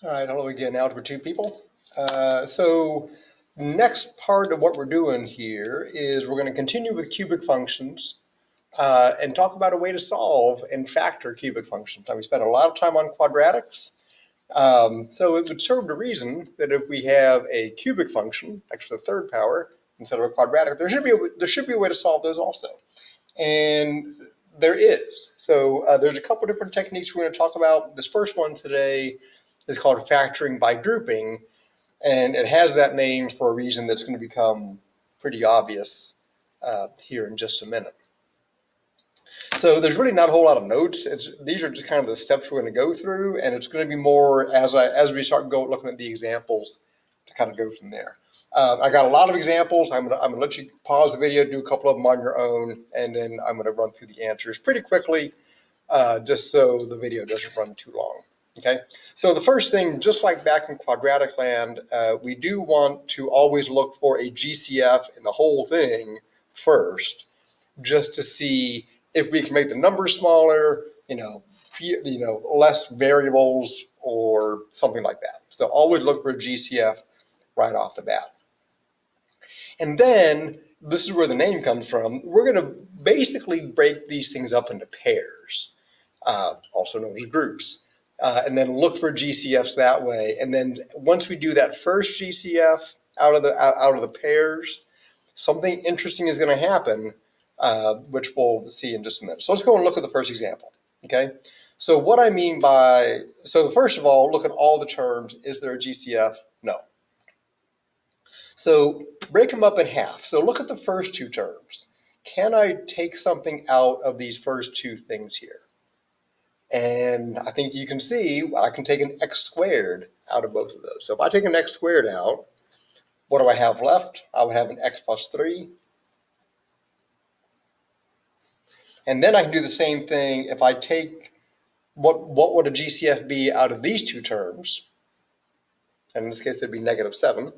All right, hello again, Algebra 2 people. So next part of what we're doing here is we're going to continue with cubic functions and talk about a way to solve and factor cubic functions. Now, we spent a lot of time on quadratics, so it would serve the reason that if we have a cubic function, actually the third power, instead of a quadratic, there should be a way to solve those also. And there is. So there's a couple different techniques we're going to talk about. This first one today is called factoring by grouping, and it has that name for a reason that's going to become pretty obvious here in just a minute. So there's really not a whole lot of notes. These are just kind of the steps we're going to go through, and it's going to be more as we start looking at the examples to kind of go from there. I got a lot of examples. I'm gonna let you pause the video, do a couple of them on your own, and then I'm going to run through the answers pretty quickly, just so the video doesn't run too long. Okay, so the first thing, just like back in quadratic land, we do want to always look for a GCF in the whole thing first, just to see if we can make the numbers smaller, less variables or something like that. So always look for a GCF right off the bat. And then this is where the name comes from. We're going to basically break these things up into pairs, also known as groups. And then look for GCFs that way. And then once we do that first GCF out of the pairs, something interesting is going to happen, which we'll see in just a minute. So let's go and look at the first example. Okay. So what I mean by, so first of all, look at all the terms. Is there a GCF? No. So break them up in half. So look at the first two terms. Can I take something out of these first two things here? And I think you can see I can take an x squared out of both of those. So if I take an x squared out, what do I have left? I would have an x plus 3. And then I can do the same thing if I take, what would a GCF be out of these two terms? And in this case, it'd be -7.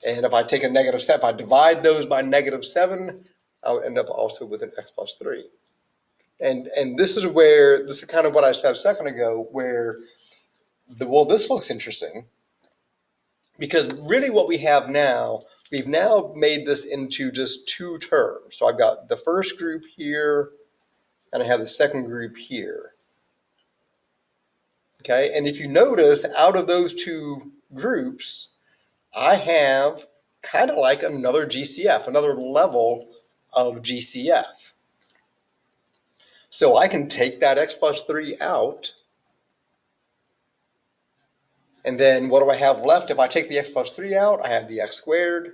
And if I take a -7, if I divide those by -7, I would end up also with an x plus 3. And this is kind of what I said a second ago, where this looks interesting, because really what we have now, we've now made this into just two terms. So I've got the first group here, and I have the second group here. Okay, and if you notice, out of those two groups, I have kind of like another GCF, another level of GCF. So I can take that x plus 3 out. And then what do I have left? If I take the x plus 3 out, I have the x squared.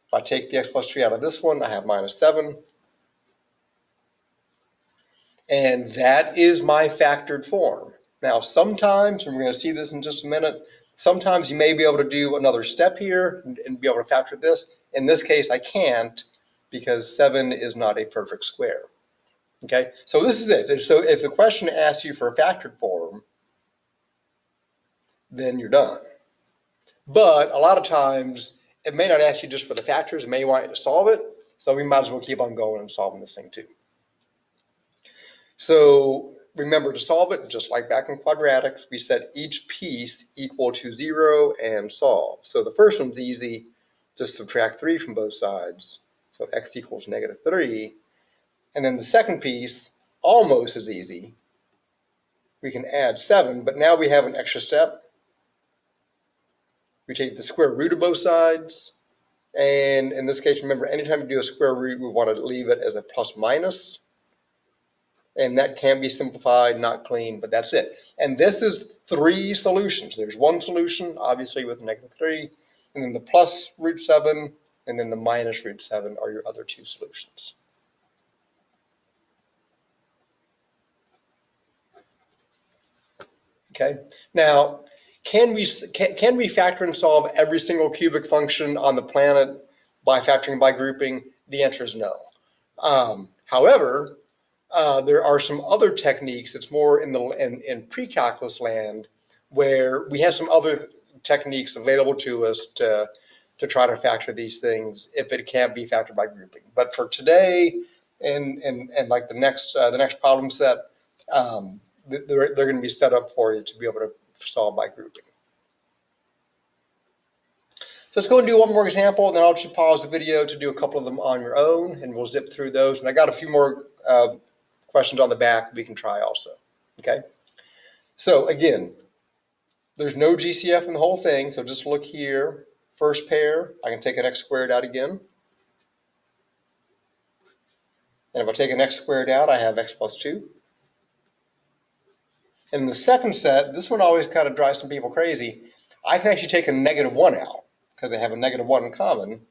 If I take the x plus 3 out of this one, I have -7. And that is my factored form. Now, sometimes, and we're going to see this in just a minute, sometimes you may be able to do another step here and be able to factor this. In this case, I can't, because 7 is not a perfect square. Okay, so this is it. So if the question asks you for a factored form, then you're done. But a lot of times, it may not ask you just for the factors. It may want you to solve it. So we might as well keep on going and solving this thing too. So remember, to solve it, just like back in quadratics, we set each piece equal to 0 and solve. So the first one's easy. Just subtract 3 from both sides. So x equals -3. And then the second piece, almost as easy. We can add 7, but now we have an extra step. We take the square root of both sides. And in this case, remember, anytime you do a square root, we want to leave it as a plus minus. And that can be simplified, not clean, but that's it. And this is 3 solutions. There's one solution, obviously, with -3, and then the plus root 7, and then the minus root 7 are your other 2 solutions. Okay. Now, can we factor and solve every single cubic function on the planet by factoring by grouping? The answer is no. However, there are some other techniques. It's more in pre-calculus land, where we have some other techniques available to us to try to factor these things if it can't be factored by grouping. But for today, and like the next problem set, they're going to be set up for you to be able to solve by grouping. So let's go and do one more example, and then I'll just pause the video to do a couple of them on your own, and we'll zip through those. And I got a few more questions on the back we can try also. Okay. So again, there's no GCF in the whole thing, so just look here. First pair, I can take an x squared out again. And if I take an x squared out, I have x plus 2. And in the second set, this one always kind of drives some people crazy. I can actually take a -1 out because they have a -1 in common.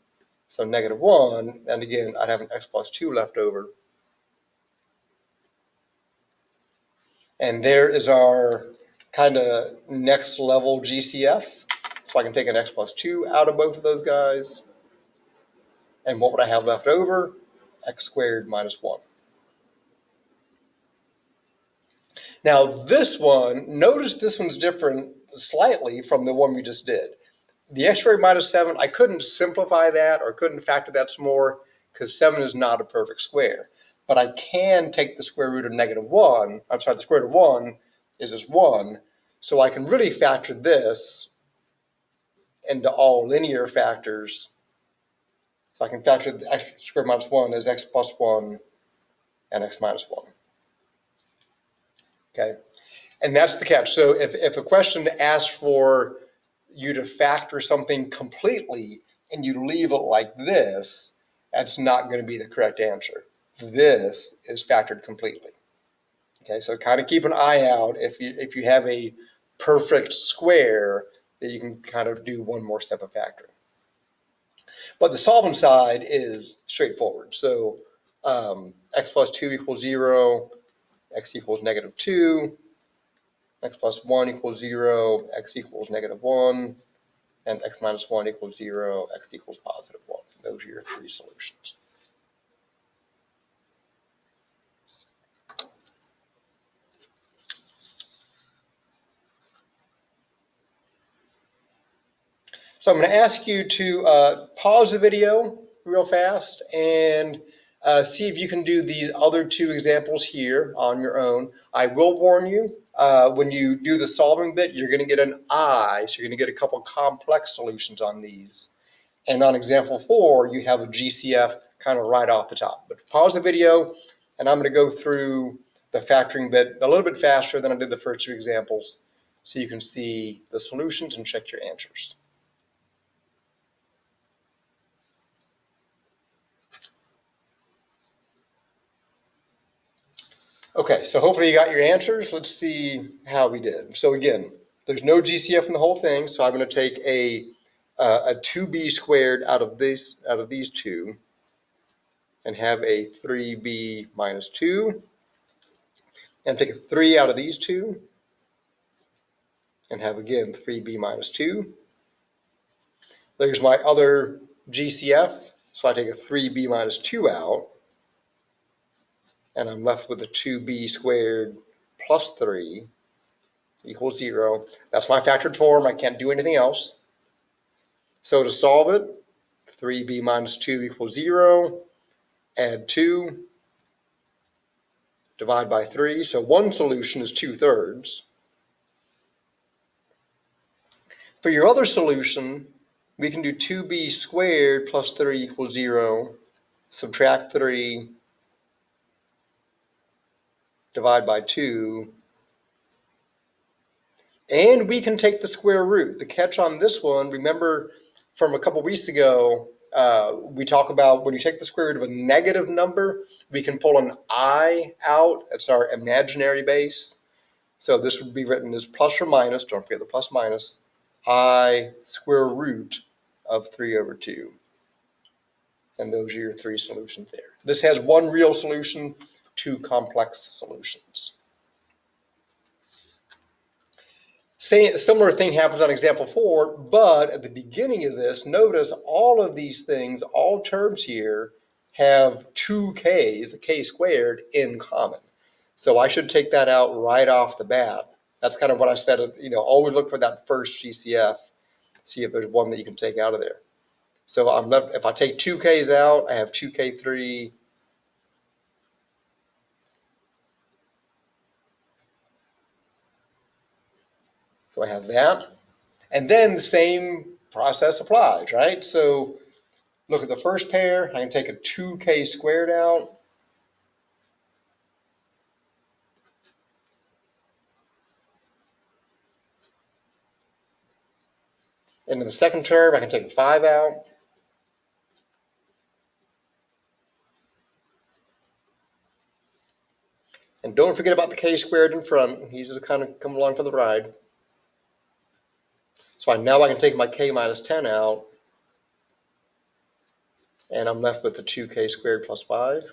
So -1, and again, I'd have an x plus 2 left over. And there is our kind of next level GCF. So I can take an x plus 2 out of both of those guys. And what would I have left over? X squared minus 1. Now this one, notice this one's different slightly from the one we just did. The x squared minus 7, I couldn't simplify that or couldn't factor that some more because 7 is not a perfect square. But I can take the square root of -1. I'm sorry, the square root of 1 is just 1. So I can really factor this into all linear factors. So I can factor the x squared minus 1 as x plus 1 and x minus 1. Okay, and that's the catch. So if a question asks for you to factor something completely and you leave it like this, that's not going to be the correct answer. This is factored completely. Okay, so kind of keep an eye out if you have a perfect square that you can kind of do one more step of factoring. But the solvent side is straightforward. So x plus 2 equals 0, x equals -2, x plus 1 equals 0, x equals -1, and x minus 1 equals 0, x equals positive 1. Those are your three solutions. So I'm going to ask you to pause the video real fast and see if you can do these other two examples here on your own. I will warn you, when you do the solving bit, you're going to get an I, so you're going to get a couple complex solutions on these. And on example 4, you have a GCF kind of right off the top. But pause the video, and I'm going to go through the factoring bit a little bit faster than I did the first two examples, so you can see the solutions and check your answers. Okay, so hopefully you got your answers. Let's see how we did. So again, there's no GCF in the whole thing, so I'm going to take a 2b squared out of these two and have a 3b minus 2, and take a 3 out of these two and have again 3b minus 2. There's my other GCF, so I take a 3b minus 2 out, and I'm left with a 2b squared plus 3 equals 0. That's my factored form. I can't do anything else. So to solve it, 3b minus 2 equals 0. Add 2. Divide by 3. So one solution is 2/3. For your other solution, we can do 2b squared plus 3 equals 0. Subtract 3. Divide by 2. And we can take the square root. The catch on this one, remember from a couple weeks ago, we talk about when you take the square root of a negative number, we can pull an I out. That's our imaginary base. So this would be written as plus or minus, don't forget the plus minus, I square root of 3/2. And those are your three solutions there. This has one real solution, two complex solutions. A similar thing happens on example 4, but at the beginning of this, notice all of these things, all terms here, have two k's, the k squared, in common. So I should take that out right off the bat. That's kind of what I said, always look for that first GCF, see if there's one that you can take out of there. So I'm left, if I take two k's out, I have 2k3 So I have that. And then the same process applies, right? So look at the first pair. I can take a 2k squared out. And in the second term, I can take a 5 out. And don't forget about the k squared in front. He's just kind of come along for the ride. So now I can take my k minus 10 out. And I'm left with the 2k squared plus 5.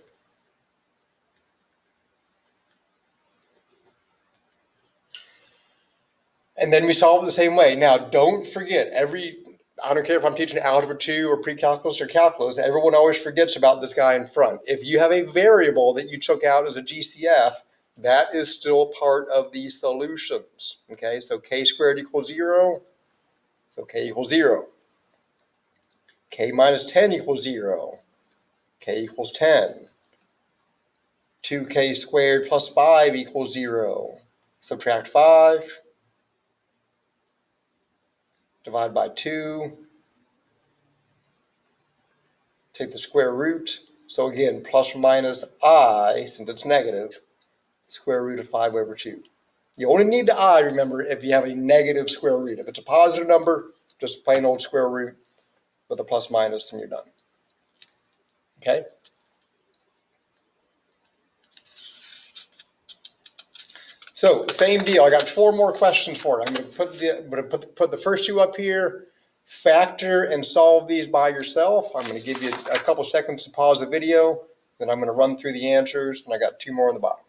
And then we solve it the same way. Now, don't forget, I don't care if I'm teaching Algebra 2 or Pre-Calculus or Calculus, everyone always forgets about this guy in front. If you have a variable that you took out as a GCF, that is still part of the solutions. Okay, so k squared equals 0, so k equals 0. K minus 10 equals 0, k equals 10. 2k squared plus 5 equals 0. Subtract 5. Divide by 2. Take the square root. So again, plus or minus I, since it's negative, square root of 5 over 2. You only need the I, remember, if you have a negative square root. If it's a positive number, just plain old square root with a plus minus and you're done. Okay? So same deal. I got 4 more questions for it. I'm going to put the first 2 up here. Factor and solve these by yourself. I'm going to give you a couple seconds to pause the video. Then I'm going to run through the answers. And I got 2 more on the bottom.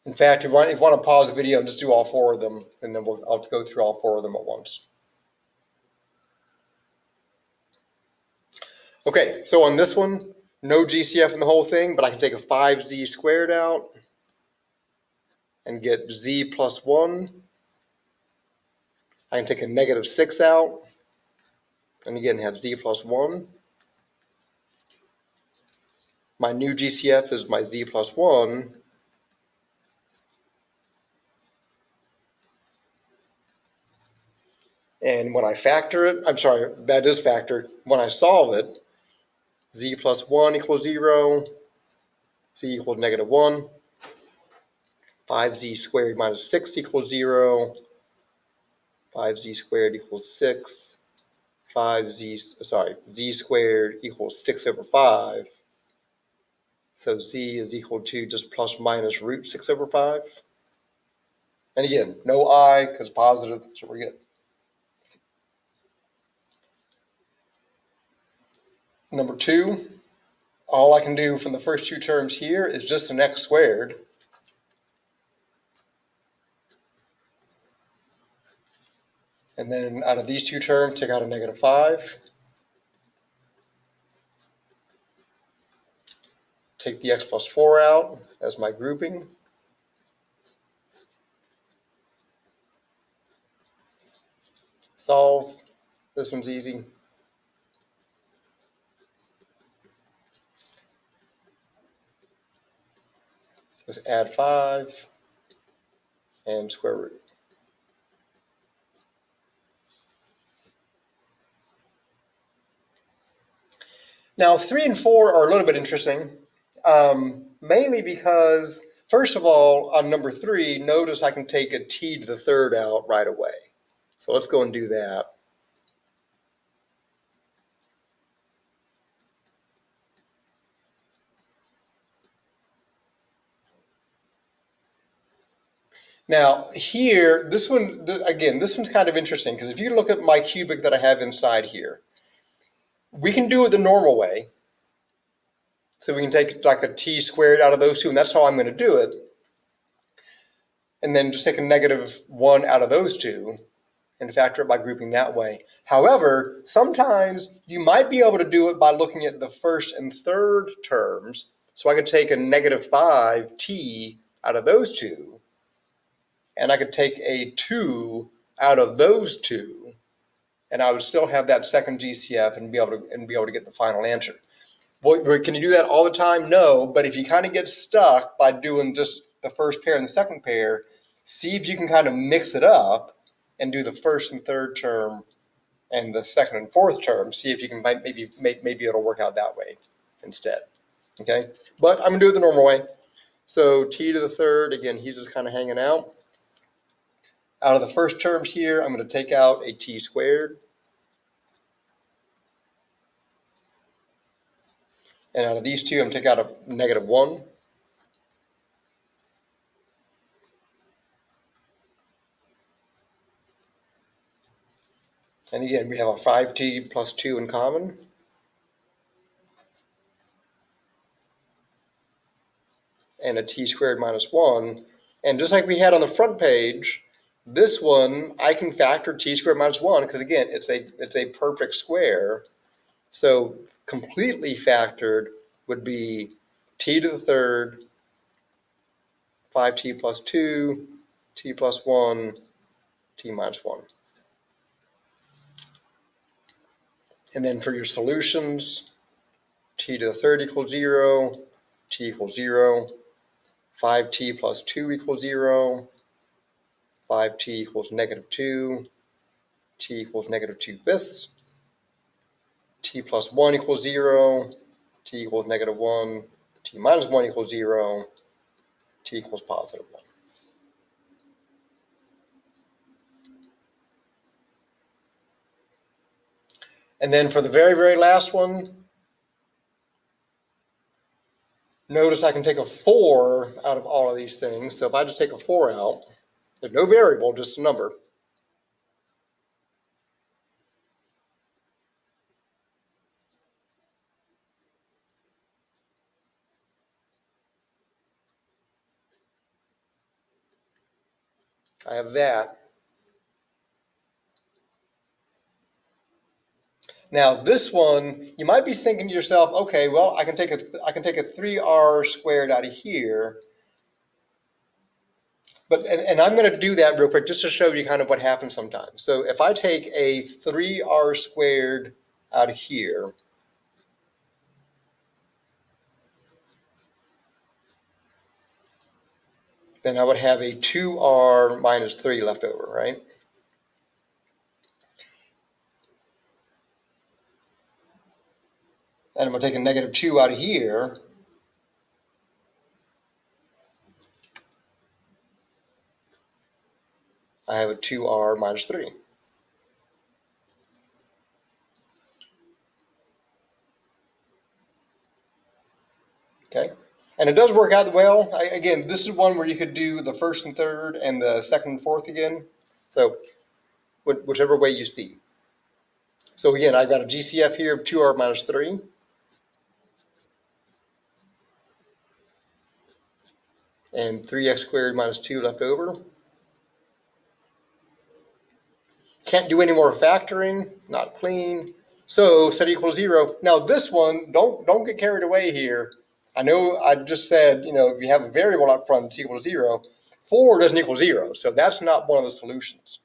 In fact, if you want to pause the video and just do all 4 of them, and then I'll go through all 4 of them at once. Okay, so on this one, no GCF in the whole thing, but I can take a 5z squared out and get z plus 1. I can take a negative 6 out and again have z plus 1. My new GCF is my z plus 1. And when I factor it, I'm sorry, that is factored. When I solve it, z plus 1 equals 0, z equals negative 1, 5z squared minus 6 equals 0, 5z squared equals 6, z squared equals 6 over 5. So z is equal to just plus minus root 6 over 5. And again, no I because positive, so we're good. Number 2, all I can do from the first 2 terms here is just an x squared. And then out of these 2 terms, take out a negative 5. Take the x plus 4 out as my grouping. Solve. This one's easy. Just add 5 and square root. Now 3 and 4 are a little bit interesting, mainly because, first of all, on number 3, notice I can take a t to the 3rd out right away. So let's go and do that. Now here, this one's kind of interesting because if you look at my cubic that I have inside here, we can do it the normal way. So we can take like a t squared out of those 2, and that's how I'm going to do it. And then just take a negative 1 out of those 2 and factor it by grouping that way. However, sometimes you might be able to do it by looking at the first and third terms. So I could take a negative 5t out of those 2, and I could take a 2 out of those 2, and I would still have that second GCF and be able to get the final answer. Well, can you do that all the time? No, but if you kind of get stuck by doing just the first pair and the second pair, see if you can kind of mix it up and do the first and third term and the second and fourth term. See if you can maybe it'll work out that way instead. Okay, but I'm gonna do it the normal way. So t to the third, again, he's just kind of hanging out. Out of the first term here, I'm going to take out a t squared. And out of these two, I'm going to take out a -1. And again, we have a 5t plus 2 in common. And a t squared minus 1. And just like we had on the front page, this one, I can factor t squared minus 1 because, again, it's a perfect square. So completely factored would be t to the third, 5t plus 2, t plus 1, t minus 1. And then for your solutions, t to the third equals 0, t equals 0, 5t plus 2 equals 0, 5t equals -2, t equals -2 fifths, t plus 1 equals 0, t equals -1, t minus 1 equals 0, t equals +1. And then for the very, very last one, notice I can take a 4 out of all of these things. So if I just take a 4 out, there's no variable, just a number. I have that. Now this one, you might be thinking to yourself, okay, well, I can take a 3r squared out of here. But and I'm going to do that real quick just to show you kind of what happens sometimes. So if I take a 3r squared out of here, then I would have a 2r minus 3 left over, right? And I'm going to take a -2 out of here. I have a 2r minus 3. Okay? And it does work out well. Again, this is one where you could do the first and third and the second and fourth again. So whichever way you see. So again, I've got a GCF here of 2r minus 3. And 3x squared minus 2 left over. Can't do any more factoring, not clean. So set equals 0. Now this one, don't get carried away here. I know I just said, if you have a variable up front, it's equal to 0. 4 doesn't equal 0, so that's not one of the solutions.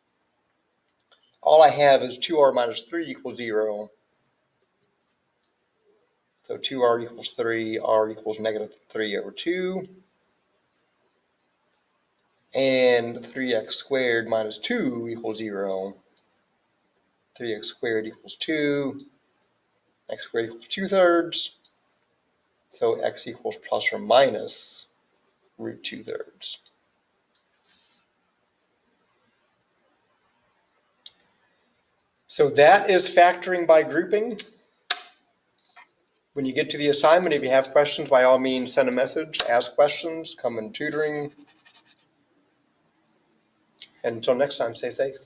All I have is 2r minus 3 equals 0. So 2r equals 3, r equals -3 over 2. And 3x squared minus 2 equals 0. 3x squared equals 2. X squared equals 2/3. So x equals plus or minus root 2/3. So that is factoring by grouping. When you get to the assignment, if you have questions, by all means, send a message, ask questions, come in tutoring. And until next time, stay safe.